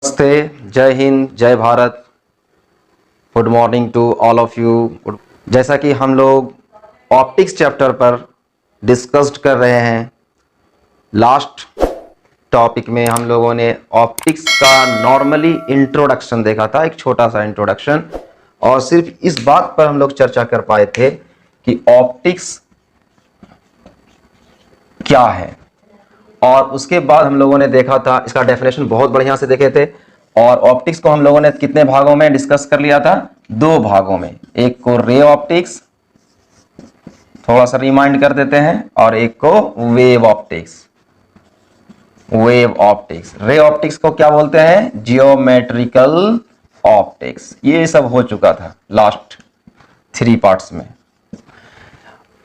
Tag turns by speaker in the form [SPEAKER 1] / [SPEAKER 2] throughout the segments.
[SPEAKER 1] नमस्ते, जय हिंद, जय Bharat. Good morning to all of you. जैसा कि हम लोग ऑप्टिक्स चैप्टर पर डिस्कस्ड कर रहे हैं, लास्ट टॉपिक में हम लोगों ने ऑप्टिक्स का नॉर्मली इंट्रोडक्शन देखा था, एक छोटा सा इंट्रोडक्शन, और सिर्फ इस बात पर हम लोग चर्चा कर पाए थे कि ऑप्टिक्स क्या है। और उसके बाद हम लोगों ने देखा था, इसका डेफिनेशन बहुत बढ़िया से देखे थे। और ऑप्टिक्स को हम लोगों ने कितने भागों में डिस्कस कर लिया था? दो भागों में। एक को रे ऑप्टिक्स, थोड़ा सा रिमाइंड कर देते हैं, और एक को wave optics. Wave optics, ray optics को क्या बोलते हैं? Geometrical optics. ये सब हो चुका था लास्ट 3 पार्ट्स में।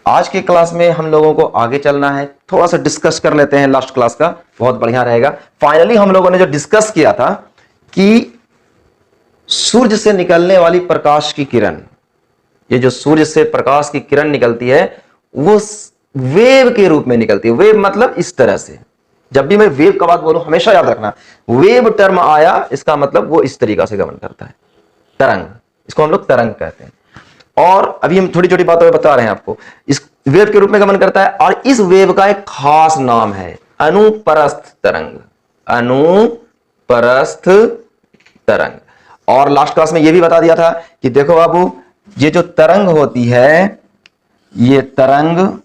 [SPEAKER 1] आज के क्लास में हम लोगों को आगे चलना है, थोड़ा सा डिस्कस कर लेते हैं लास्ट क्लास का, बहुत बढ़िया रहेगा। फाइनली हम लोगों ने जो डिस्कस किया था कि सूर्य से निकलने वाली प्रकाश की किरण, ये जो सूर्य से प्रकाश की किरण निकलती है वो वेव के रूप में निकलती है। वेव मतलब इस तरह से, जब भी मैं वेव का बात बोलूं हमेशा याद रखना, वेव टर्म आया इसका मतलब वो इस तरीका से गमन करता है, तरंग। इसको हम लोग तरंग कहते हैं। और अभी हम छोटी छोटी बातों में बता रहे हैं आपको, इस वेव के रूप में गमन करता है। और इस वेव का एक खास नाम है अनुप्रस्थ तरंग। अनुप्रस्थ तरंग। और लास्ट क्लास में यह भी बता दिया था कि देखो बाबू, ये जो तरंग होती है, ये तरंग,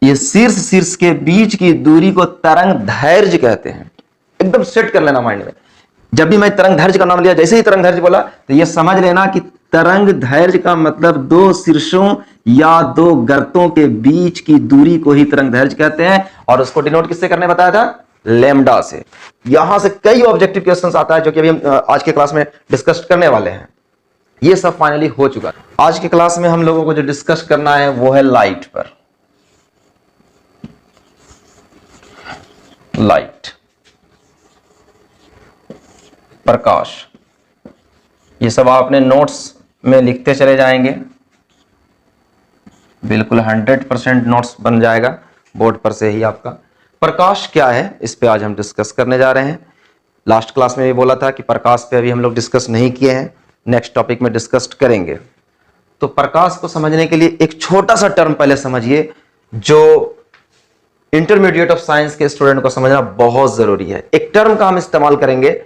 [SPEAKER 1] ये शीर्ष के बीच की दूरी को तरंग दैर्घ्य कहते हैं। एकदम सेट कर लेना माइंड में। जब भी मैं तरंग दैर्घ्य का नाम लिया, जैसे ही तरंग दैर्घ्य बोला तो ये समझ लेना कि तरंग दैर्घ्य का मतलब दो शीर्षों या दो गर्तों के बीच की दूरी को ही तरंग दैर्घ्य कहते हैं। और उसको डिनोट किससे करने बताया था? लैम्डा से। यहां से कई ऑब्जेक्टिव क्वेश्चंस आता है जो कि अभी हम आज के क्लास में डिस्कस करने वाले हैं। ये सब फाइनली हो चुका है। आज के क्लास में हम लोगों को जो डिस्कस करना है वो है लाइट पर। लाइट, प्रकाश। ये सब आप अपने नोट्स में लिखते चले जाएंगे, बिल्कुल 100% नोट्स बन जाएगा बोर्ड पर से ही आपका। प्रकाश क्या है, इस पे आज हम डिस्कस करने जा रहे हैं। लास्ट क्लास में भी बोला था कि प्रकाश पे अभी हम लोग डिस्कस नहीं किए हैं, नेक्स्ट टॉपिक में डिस्कस करेंगे। तो प्रकाश को समझने के लिए एक छोटा सा टर्म पहले समझिए, जो इंटरमीडिएट ऑफ साइंस के स्टूडेंट को समझना बहुत जरूरी है। एक टर्म का हम इस्तेमाल करेंगे,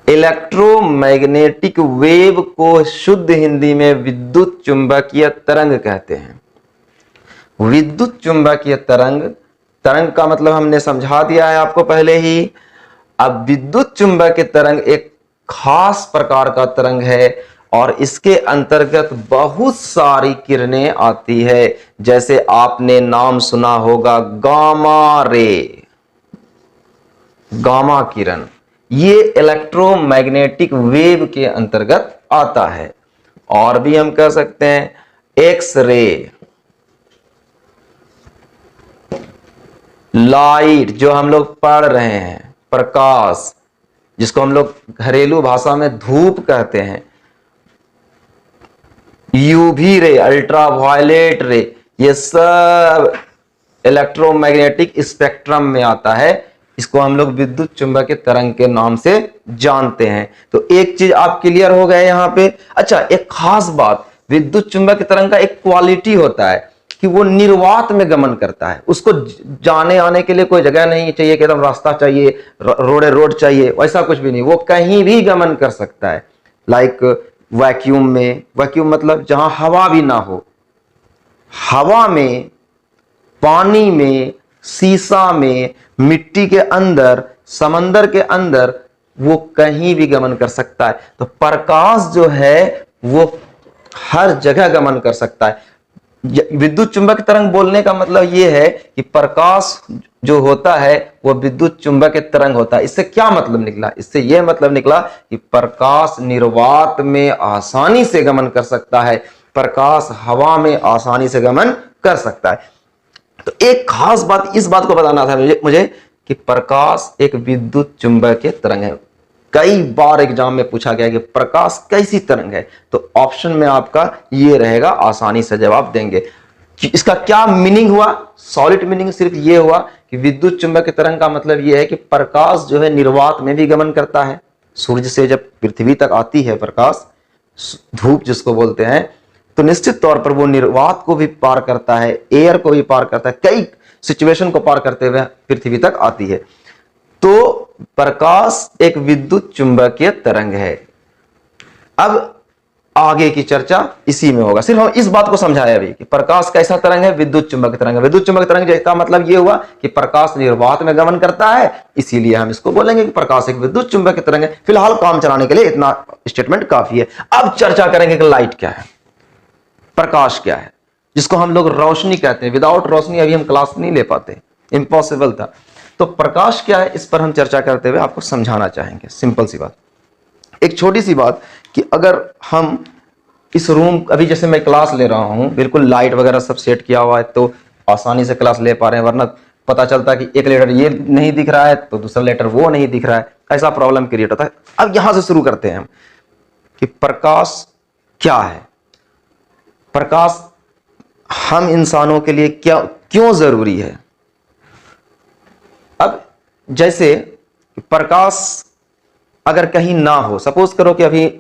[SPEAKER 1] इलेक्ट्रोमैग्नेटिक वेव को शुद्ध हिंदी में विद्युत चुंबकीय तरंग कहते हैं। विद्युत चुंबकीय तरंग, तरंग का मतलब हमने समझा दिया है आपको पहले ही। अब विद्युत चुंबकीय तरंग एक खास प्रकार का तरंग है और इसके अंतर्गत बहुत सारी किरणें आती है। जैसे आपने नाम सुना होगा गामा रे, गामा किरण, ये इलेक्ट्रोमैग्नेटिक वेव के अंतर्गत आता है। और भी हम कह सकते हैं एक्स रे, लाइट जो हम लोग पढ़ रहे हैं, प्रकाश जिसको हम लोग घरेलू भाषा में धूप कहते हैं, यूवी रे, अल्ट्रावायलेट रे, ये सब इलेक्ट्रोमैग्नेटिक स्पेक्ट्रम में आता है। इसको हम लोग विद्युत चुंबकीय तरंग के नाम से जानते हैं। तो एक चीज आप क्लियर हो गए यहां पे। अच्छा, एक खास बात, विद्युत चुंबकीय तरंग का एक क्वालिटी होता है कि वो निर्वात में गमन करता है। उसको जाने आने के लिए कोई जगह नहीं चाहिए कि एकदम रास्ता चाहिए, रोड चाहिए, वैसा कुछ भी नहीं, वो कहीं भी गमन कर सकता है। लाइक वैक्यूम में, वैक्यूम मतलब जहां हवा भी ना हो, हवा में, पानी में, शीशा में, मिट्टी के अंदर, समंदर के अंदर, वो कहीं भी गमन कर सकता है। तो प्रकाश जो है वो हर जगह गमन कर सकता है। विद्युत चुंबक तरंग बोलने का मतलब यह है कि प्रकाश जो होता है वो विद्युत चुंबकीय तरंग होता है। इससे क्या मतलब निकला? इससे यह मतलब निकला कि प्रकाश निर्वात में आसानी से गमन कर सकता है, प्रकाश हवा में आसानी से गमन कर सकता है। तो एक खास बात, इस बात को बताना था मुझे कि प्रकाश एक विद्युत चुंबकीय तरंग है। कई बार एग्जाम में पूछा गया कि प्रकाश कैसी तरंग है, तो ऑप्शन में आपका ये रहेगा, आसानी से जवाब देंगे कि इसका क्या मीनिंग हुआ। सॉलिड मीनिंग सिर्फ ये हुआ कि विद्युत चुंबकीय तरंग का मतलब यह है कि प्रकाश जो है निर्वात में भी गमन करता है। सूर्य से जब पृथ्वी तक आती है प्रकाश, धूप जिसको बोलते हैं, तो निश्चित तौर पर वो निर्वात को भी पार करता है, एयर को भी पार करता है, कई सिचुएशन को पार करते हुए पृथ्वी तक आती है। तो प्रकाश एक विद्युत चुंबकीय तरंग है। अब आगे की चर्चा इसी में होगा। सिर्फ हम इस बात को समझाया अभी कि प्रकाश कैसा तरंग है, विद्युत चुंबकीय तरंग है। विद्युत चुंबकीय तरंग का मतलब यह हुआ कि प्रकाश निर्वात में गमन करता है, इसीलिए हम इसको बोलेंगे कि प्रकाश एक विद्युत चुंबकीय तरंग है। फिलहाल काम चलाने के लिए इतना स्टेटमेंट काफी है। अब चर्चा करेंगे कि लाइट क्या है, प्रकाश क्या है, जिसको हम लोग रोशनी कहते हैं। विदाउट रोशनी अभी हम क्लास नहीं ले पाते, इम्पॉसिबल था। तो प्रकाश क्या है, इस पर हम चर्चा करते हुए आपको समझाना चाहेंगे। सिंपल सी बात, एक छोटी सी बात कि अगर हम इस रूम, अभी जैसे मैं क्लास ले रहा हूं, बिल्कुल लाइट वगैरह सब सेट किया हुआ है तो आसानी से क्लास ले पा रहे हैं, वरना पता चलता है कि एक लेटर ये नहीं दिख रहा है तो दूसरा लेटर वो नहीं दिख रहा है, ऐसा प्रॉब्लम क्रिएट होता है। अब यहां से शुरू करते हैं हम कि प्रकाश क्या है। प्रकाश हम इंसानों के लिए क्या क्यों जरूरी है। अब जैसे प्रकाश अगर कहीं ना हो, सपोज करो कि अभी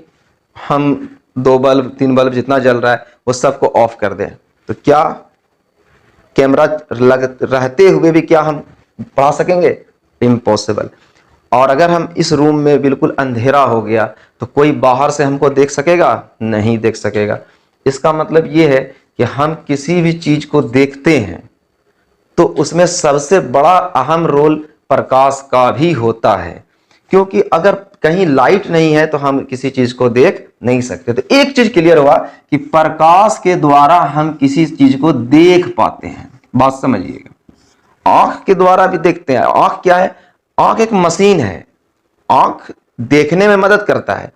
[SPEAKER 1] हम 2 बल्ब 3 बल्ब जितना जल रहा है वो सबको ऑफ कर दें, तो क्या कैमरा रहते हुए भी क्या हम पढ़ा सकेंगे? इम्पॉसिबल। और अगर हम इस रूम में बिल्कुल अंधेरा हो गया तो कोई बाहर से हमको देख सकेगा? नहीं देख सकेगा। इसका मतलब ये है कि हम किसी भी चीज को देखते हैं तो उसमें सबसे बड़ा अहम रोल प्रकाश का भी होता है, क्योंकि अगर कहीं लाइट नहीं है तो हम किसी चीज को देख नहीं सकते। तो एक चीज क्लियर हुआ कि प्रकाश के द्वारा हम किसी चीज को देख पाते हैं। बात समझिएगा, आंख के द्वारा भी देखते हैं। आंख क्या है? आंख एक मशीन है, आंख देखने में मदद करता है,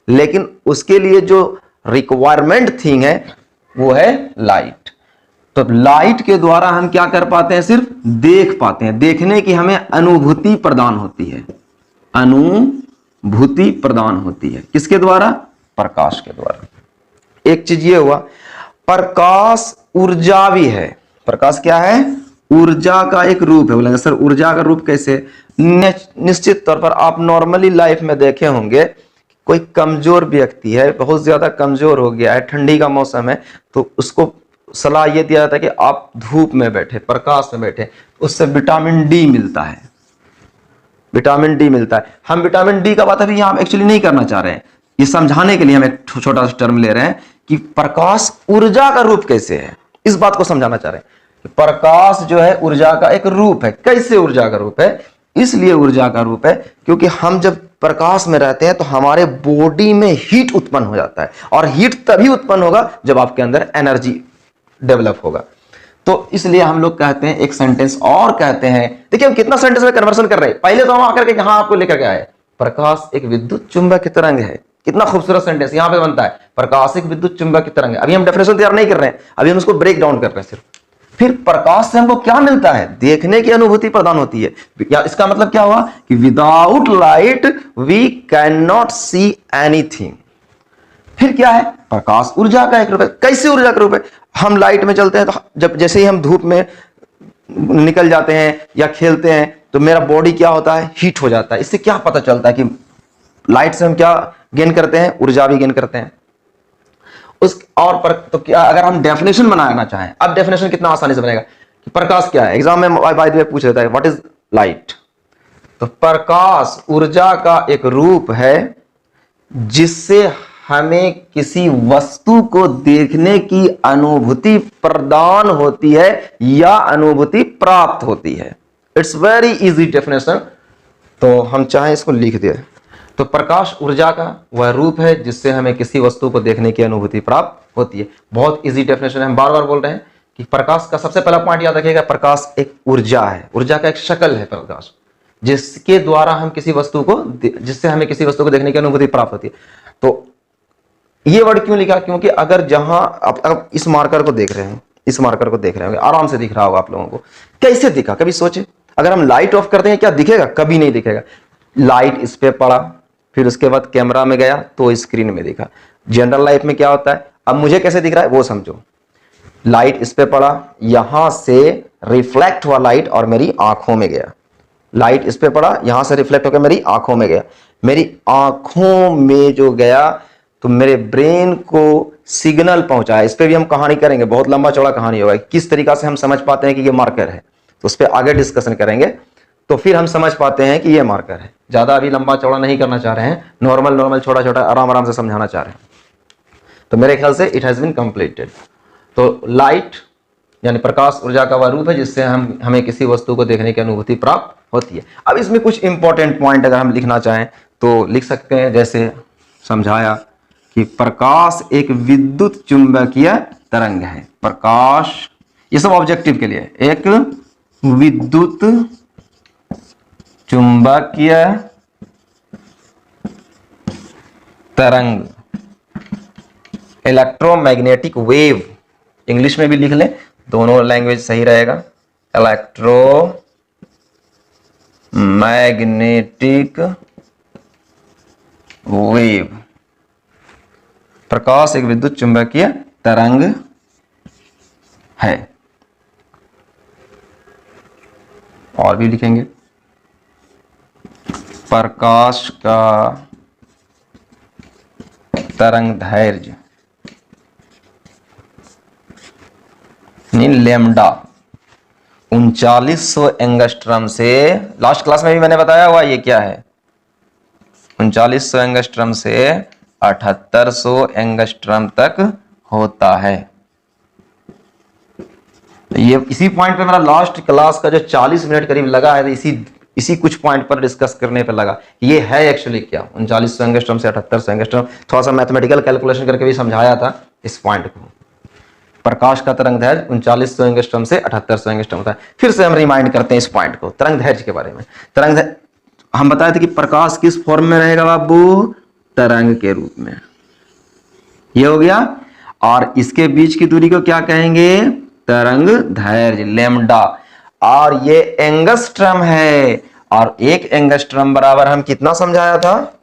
[SPEAKER 1] लेकिन उसके लिए जो रिक्वायरमेंट थिंग है वो है लाइट। तो लाइट के द्वारा हम क्या कर पाते हैं? सिर्फ देख पाते हैं। देखने की हमें अनुभूति प्रदान होती है, अनुभूति प्रदान होती है। किसके द्वारा? प्रकाश के द्वारा। एक चीज ये हुआ, प्रकाश ऊर्जा भी है। प्रकाश क्या है? ऊर्जा का एक रूप है। बोलेंगे सर ऊर्जा का रूप कैसे? निश्चित तौर पर आप नॉर्मली लाइफ में देखे होंगे, कोई कमजोर व्यक्ति है, बहुत ज्यादा कमजोर हो गया है, ठंडी का मौसम है, तो उसको सलाह यह दिया जाता है कि आप धूप में बैठे, प्रकाश में बैठे, उससे विटामिन डी मिलता है। विटामिन डी मिलता है। हम विटामिन डी का बात अभी यहां एक्चुअली नहीं करना चाह रहे हैं, ये समझाने के लिए हम एक छोटा सा टर्म ले रहे हैं कि प्रकाश ऊर्जा का रूप कैसे है, इस बात को समझाना चाह रहे हैं कि प्रकाश जो है ऊर्जा का एक रूप है। कैसे ऊर्जा का रूप है? इसलिए ऊर्जा का रूप है क्योंकि हम जब प्रकाश में रहते हैं तो हमारे बॉडी में हीट उत्पन्न हो जाता है, और हीट तभी उत्पन्न होगा जब आपके अंदर एनर्जी डेवलप होगा। तो इसलिए हम लोग कहते हैं, एक सेंटेंस और कहते हैं, देखिए हम कितना सेंटेंस में कन्वर्सन कर रहे हैं। पहले तो हम आकर के यहां आपको लेकर के आए, प्रकाश एक विद्युत चुंबकीय तरंग है। कितना खूबसूरत सेंटेंस यहां पे बनता है, प्रकाश एक विद्युत चुंबकीय तरंग है। अभी हम डेफिनेशन तैयार नहीं कर रहे हैं, अभी हम उसको ब्रेक डाउन कर रहे हैं सिर्फ। फिर प्रकाश से हमको क्या मिलता है? देखने की अनुभूति प्रदान होती है। या इसका मतलब क्या हुआ कि without light we can not see anything. फिर क्या है? प्रकाश ऊर्जा का एक रूप है। कैसे ऊर्जा का रूप है? हम लाइट में चलते हैं तो जब जैसे ही हम धूप में निकल जाते हैं या खेलते हैं तो मेरा बॉडी क्या होता है? हीट हो जाता है। इससे क्या पता चलता है कि लाइट से हम क्या गेन करते हैं? ऊर्जा भी गेन करते हैं। उस और पर तो क्या अगर हम डेफिनेशन बनाना चाहें, अब डेफिनेशन कितना आसानी से बनेगा कि प्रकाश क्या है। एग्जाम में बाय द वे पूछ लेता है व्हाट इज लाइट। तो प्रकाश ऊर्जा का एक रूप है जिससे हमें किसी वस्तु को देखने की अनुभूति प्रदान होती है या अनुभूति प्राप्त होती है। It's very easy definition. तो हम चाहें इसको लिख दिए तो प्रकाश ऊर्जा का वह रूप है जिससे हमें किसी वस्तु को देखने की अनुभूति प्राप्त होती है। बहुत इजी डेफिनेशन है, हम बार बार बोल रहे हैं कि प्रकाश का सबसे पहला पॉइंट याद रखिएगा, प्रकाश एक ऊर्जा है, ऊर्जा का एक शक्ल है प्रकाश, जिसके द्वारा हम किसी वस्तु को, जिससे हमें किसी वस्तु को देखने की अनुभूति प्राप्त होती है। तो ये वर्ड क्यों लिखा? क्योंकि अगर जहां आप इस मार्कर को देख रहे हैं, इस मार्कर को देख रहे होंगे, आराम से दिख रहा होगा आप लोगों को। कैसे दिखा? कभी सोचे? अगर हम लाइट ऑफ करते हैं क्या दिखेगा? कभी नहीं दिखेगा। लाइट इस पे पड़ा, फिर उसके बाद कैमरा में गया तो स्क्रीन में दिखा। जनरल लाइफ में क्या होता है? अब मुझे कैसे दिख रहा है वो समझो। लाइट इस पे पड़ा, यहां से रिफ्लेक्ट हुआ लाइट और मेरी आंखों में गया, लाइट इस पे पड़ा, यहां से रिफ्लेक्ट होकर मेरी आंखों में गया, मेरी आंखों में जो गया तो मेरे ब्रेन को सिग्नल पहुंचाया। इस पे भी हम कहानी करेंगे, बहुत लंबा चौड़ा कहानी होगा, किस तरीका से हम समझ पाते हैं कि ये मार्कर है, तो उस पर आगे डिस्कशन करेंगे, तो फिर हम समझ पाते हैं कि ये मार्कर है। ज्यादा अभी लंबा चौड़ा नहीं करना चाह रहे हैं, नॉर्मल छोटा छोटा आराम आराम से समझाना चाह रहे हैं। तो मेरे ख्याल से इट हैज बीन कंप्लीटेड। तो लाइट यानी प्रकाश ऊर्जा का वह रूप है जिससे हमें किसी वस्तु को देखने की अनुभूति प्राप्त होती है। अब इसमें कुछ इंपॉर्टेंट पॉइंट अगर हम लिखना चाहें तो लिख सकते हैं, जैसे समझाया कि प्रकाश एक विद्युत चुंबकीय तरंग है। प्रकाश, ये सब ऑब्जेक्टिव के लिए, एक विद्युत चुंबकीय तरंग, इलेक्ट्रोमैग्नेटिक वेव, इंग्लिश में भी लिख लें, दोनों लैंग्वेज सही रहेगा। इलेक्ट्रोमैग्नेटिक वेव, प्रकाश एक विद्युत चुंबकीय तरंग है। और भी लिखेंगे, प्रकाश का तरंगदैर्घ्य लैम्डा 3900 एंगस्ट्रम से, लास्ट क्लास में भी मैंने बताया हुआ ये क्या है, 3900 एंगस्ट्रम से 7800 एंगस्ट्रम तक होता है। ये इसी पॉइंट पे मेरा लास्ट क्लास का जो 40 मिनट करीब लगा है, इसी कुछ पॉइंट पर डिस्कस करने पे लगा। ये है एक्चुअली क्या, 3900 एंगस्ट्रम से 7800 एंगस्ट्रम, थोड़ा सा मैथमेटिकल कैलकुलेशन करके भी समझाया था इस पॉइंट को। प्रकाश का तरंगदैर्घ्य 3900 एंगस्ट्रम से 7800 एंगस्ट्रम होता है। फिर से हम रिमाइंड करते हैं इस पॉइंट को, तरंगदैर्घ्य के बारे में। तरंगदैर्घ्य हम बताए थे कि प्रकाश किस फॉर्म में रहेगा बाबू, तरंग के रूप में, ये हो गया। और इसके बीच की दूरी को क्या कहेंगे, तरंगदैर्घ्य लैम्डा, और ये एंगस्ट्रम है, और एक एंगस्ट्रम बराबर हम कितना समझाया था,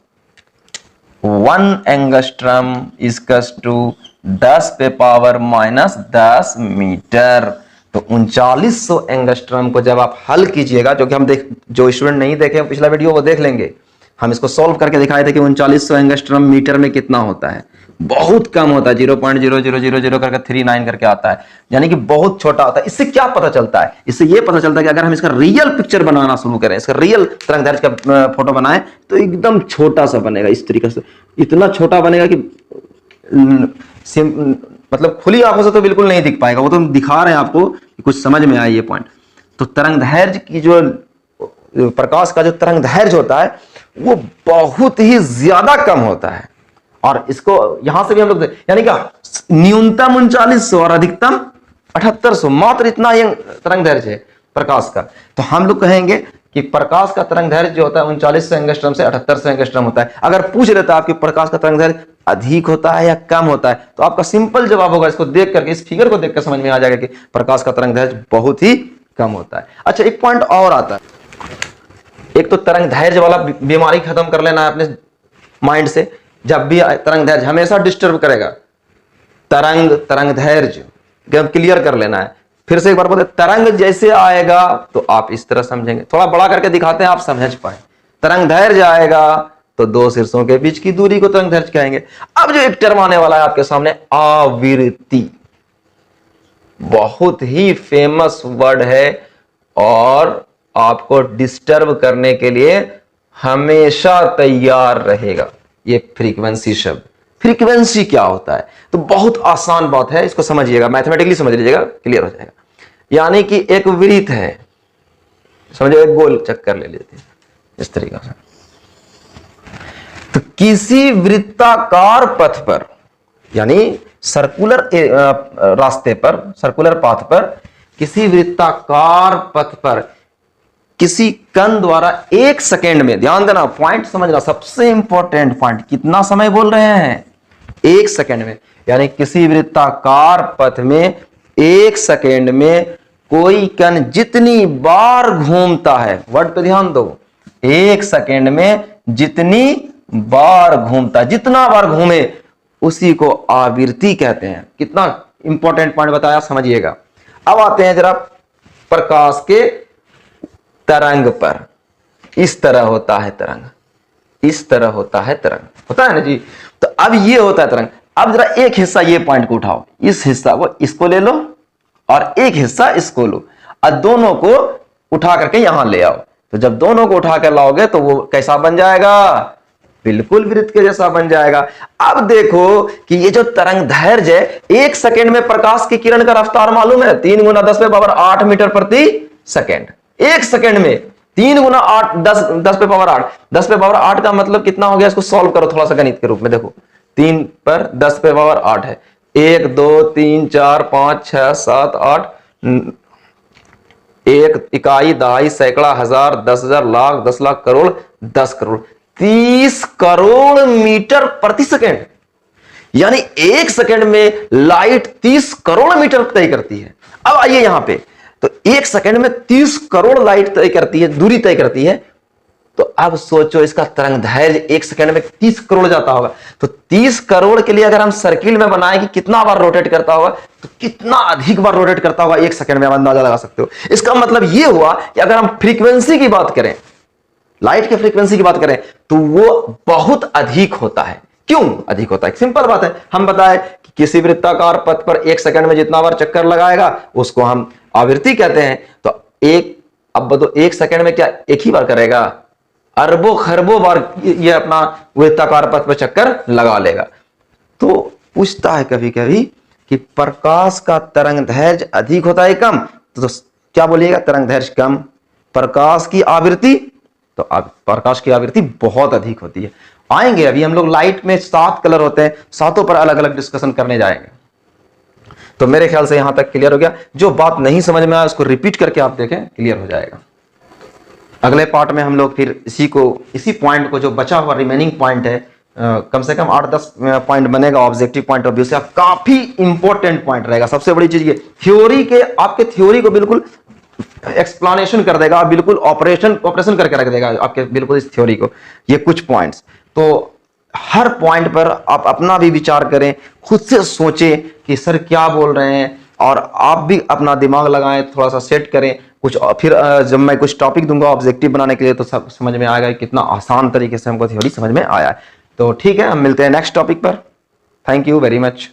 [SPEAKER 1] 1 एंगस्ट्रम इक्वल्स टू 10 पे पावर -10 मीटर। तो 3900 एंगस्ट्रम को जब आप हल कीजिएगा, जो कि हम जो स्टूडेंट नहीं देखे पिछला वीडियो वो देख लेंगे, हम इसको सॉल्व करके दिखाए थे कि 3900 एंगस्ट्रम मीटर में कितना होता है, बहुत कम होता है, 0.0000 करके 39 करके आता है, यानी कि बहुत छोटा होता है। इससे क्या पता चलता है, इससे ये पता चलता है कि अगर हम इसका रियल पिक्चर बनाना शुरू करें, इसका रियल तरंगदैर्घ्य का फोटो बनाएं, तो एकदम छोटा सा बनेगा, इस तरीके से इतना छोटा बनेगा कि मतलब खुली आंखों से तो बिल्कुल नहीं दिख पाएगा, वो तो हम दिखा रहे हैं आपको कि कुछ समझ में आए ये पॉइंट। तो तरंगदैर्घ्य की जो प्रकाश का जो तरंगदैर्घ्य होता है वो बहुत ही ज्यादा कम होता है, और इसको यहां से भी हम लोग यानी क्या, न्यूनतम 3900 और अधिकतम 7800, मात्र इतना ये तरंगदैर्घ्य है प्रकाश का। तो हम लोग कहेंगे कि प्रकाश का तरंगदैर्घ्य जो होता है 3900 एंगस्ट्रॉम से 7800 एंगस्ट्रॉम होता है। अगर पूछ लेता है आपके प्रकाश का तरंगदैर्घ्य अधिक होता है या कम होता है, तो आपका सिंपल जवाब होगा, इसको देख करके, इस फिगर को देखकर समझ में आ जाएगा कि प्रकाश का तरंगदैर्घ्य बहुत ही कम होता है। अच्छा, एक पॉइंट और आता है, एक तो तरंगदैर्घ्य वाला बीमारी खत्म कर लेना है अपने माइंड से। जब भी तरंगदैर्घ्य हमेशा डिस्टर्ब करेगा, तरंगदैर्घ्य क्लियर कर लेना है। फिर से एक बार बोलते, तरंग जैसे आएगा तो आप इस तरह समझेंगे, थोड़ा बड़ा करके दिखाते हैं आप समझ पाए। तरंगदैर्घ्य आएगा तो दो शीर्षों के बीच की दूरी को तरंगदैर्घ्य कहेंगे। अब जो एक टर्म आने वाला है आपके सामने, आवृत्ति, बहुत ही फेमस वर्ड है और आपको डिस्टर्ब करने के लिए हमेशा तैयार रहेगा। ये फ्रीक्वेंसी शब्द, फ्रीक्वेंसी क्या होता है, तो बहुत आसान बात है, इसको समझिएगा, मैथमेटिकली समझ लीजिएगा, क्लियर हो जाएगा। यानी कि एक वृत्त है, समझो, एक गोल चक्कर ले लेते हैं इस तरीके से, तो किसी वृत्ताकार पथ पर, यानी सर्कुलर रास्ते पर, सर्कुलर पाथ पर, किसी वृत्ताकार पथ पर किसी कण द्वारा 1 सेकेंड में, ध्यान देना, पॉइंट समझना, सबसे इंपॉर्टेंट पॉइंट, कितना समय बोल रहे हैं, 1 सेकेंड में, यानी किसी वृत्ताकार पथ में 1 सेकेंड में कोई कण जितनी बार घूमता है, वर्ड पे ध्यान दो, 1 सेकेंड में जितनी बार घूमता, जितना बार घूमे उसी को आवृत्ति कहते हैं। कितना इंपॉर्टेंट पॉइंट बताया, समझिएगा। अब आते हैं जरा प्रकाश के तरंग पर। इस तरह होता है तरंग, इस तरह होता है तरंग, होता है ना जी। तो अब ये होता है तरंग। अब जरा एक हिस्सा ये पॉइंट को उठाओ, इस हिस्सा को इसको ले लो और एक हिस्सा इसको लो और दोनों को उठा करके यहां ले आओ। तो जब दोनों को उठा कर लाओगे तो वो कैसा बन जाएगा, बिल्कुल वृत्त के जैसा बन जाएगा। अब देखो कि ये जो तरंग दैर्घ्य है, 1 सेकंड में प्रकाश की किरण का रफ्तार मालूम है 3 × 10⁻8 मीटर प्रति सेकंड। 1 सेकंड में 3 × 8 10⁻8 10⁻8 का मतलब कितना हो गया, इसको सॉल्व करो थोड़ा सा गणित के रूप में। देखो 3 पर 10⁻8 है, 1 2 3 4 5 6 7 8, 1 इकाई दहाई सैकड़ा हजार 10,000 लाख 10 लाख करोड़ 10 करोड़ 30 करोड़ मीटर प्रति सेकंड। यानी 1 सेकंड में लाइट 30 करोड़ मीटर तय करती है। अब आइए यहां पे, तो 1 सेकंड में 30 करोड़ लाइट तय करती है, दूरी तय करती है। तो अब सोचो इसका तरंग दैर्घ्य 1 सेकंड में 30 करोड़ जाता होगा। तो 30 करोड़ के लिए अगर हम सर्किल में बनाए कि कितना बार रोटेट करता होगा, तो कितना अधिक बार रोटेट करता होगा 1 सेकंड में, आप अंदाजा लगा सकते हो। इसका मतलब यह हुआ कि अगर हम फ्रीक्वेंसी की बात करें, लाइट के फ्रीक्वेंसी की बात करें, तो वो बहुत अधिक होता है। क्यों अधिक होता है? सिंपल बात है, हम बताए कि किसी वृत्ताकार पथ पर 1 सेकंड में जितना बार चक्कर लगाएगा उसको हम आवृत्ति कहते हैं। तो अब तो 1 सेकंड में क्या एक ही बार करेगा, अरबों खरबों बार ये अपना वृत्ताकार पथ पर चक्कर लगा लेगा। तो पूछता है कभी कभी कि प्रकाश का तरंग दैर्घ्य अधिक होता है कम, तो क्या बोलिएगा, तरंग दैर्घ्य कम। प्रकाश की आवृत्ति, तो प्रकाश की आवृत्ति बहुत अधिक होती है। आएंगे अभी हम लोग, लाइट में 7 कलर होते हैं, 7 पर अलग अलग डिस्कशन करने जाएंगे। तो मेरे ख्याल से यहां तक क्लियर हो गया। जो बात नहीं समझ में आया उसको रिपीट करके आप देखें, क्लियर हो जाएगा। अगले पार्ट में हम लोग फिर इसी पॉइंट को, जो बचा हुआ रिमेनिंग पॉइंट है, कम से कम 8-10 पॉइंट बनेगा ऑब्जेक्टिव पॉइंट ऑफ व्यू से, काफी इंपॉर्टेंट पॉइंट रहेगा। सबसे बड़ी चीज ये थ्योरी के, आपके थ्योरी को बिल्कुल एक्सप्लेनेशन कर देगा, बिल्कुल ऑपरेशन करके रख देगा आपके बिल्कुल इस थ्योरी को। ये कुछ पॉइंट्स, तो हर पॉइंट पर आप अपना भी विचार करें, खुद से सोचें कि सर क्या बोल रहे हैं, और आप भी अपना दिमाग लगाएं, थोड़ा सा सेट करें कुछ। फिर जब मैं कुछ टॉपिक दूंगा ऑब्जेक्टिव बनाने के लिए, तो सब समझ में आएगा कि कितना आसान तरीके से हमको थ्योरी समझ में आया है। तो ठीक है, हम मिलते हैं नेक्स्ट टॉपिक पर। Thank you very much.